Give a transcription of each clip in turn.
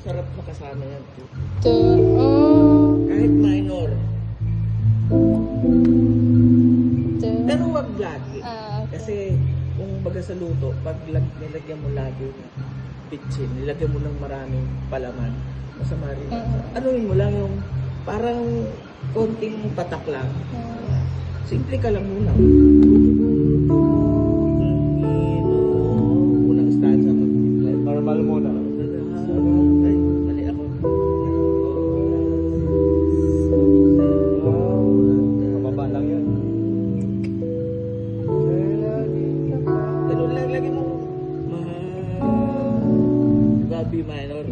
masarap makasama yan. Two. Kahit minor. Two. Pero wag lagi. Okay. Kasi kung baga sa luto, pag nilagyan mo lagi ng bitchin, nilagyan mo ng maraming palaman, masama rin. Anuin mo lang yung parang konting patak lang. Simple ka lang muna. Unang stanza mo. Normal muna. Ay, mali ako. Mababa lang yun. Ganun lang, lagi mo. B minor.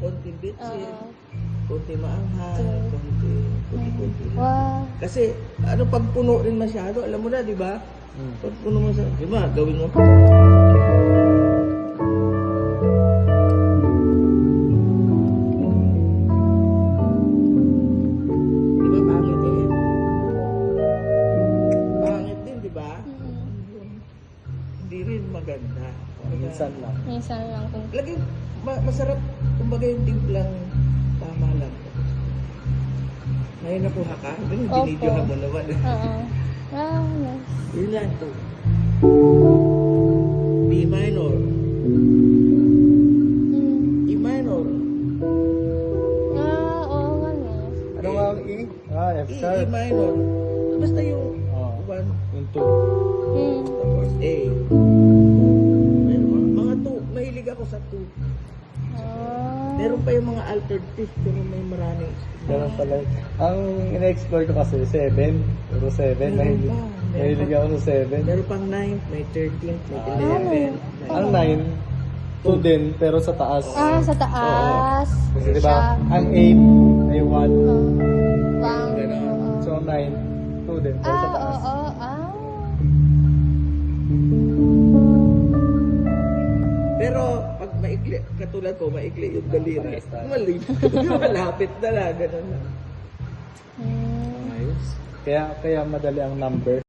Konti bitsin, konti maanghang, konti. Wow. Kasi ano pag puno rin masyado, alam mo na, di ba? Pag puno mo sa, di ba, gawin mo. Di ba pangit din? Pangit din, di ba? Hindi rin maganda. Minsan lang. Minsan lang kung Lagi, masarap, kumbaga yung timplang tama lang. Ngayon nakuha ka, binidyohan mo naman. Wow, nice. Yun lang to. B minor. E minor. Oo nga no. Ano nga ang E? F E sharp. minor. Basta yung one, Yung 2. tapos A. Mga 2, mahilig ako sa 2. Meron pa yung mga altered fifth, pero may maraming. Ganun pala. Ang ina-explore ko kasi 7. Puro 7. Mahilig ako sa 7. Meron pang 9, may 13, may 11. Ang 9, 2 din, pero sa taas. Sa taas. Kasi diba, ang 8 ay 1. Bang. Ganon. So, 9, 2 din, pero sa taas. Pero pag maikli, katulad ko, maikli yung daliri. Malapit na lang, gano'n lang. Ayos. Kaya madali ang number.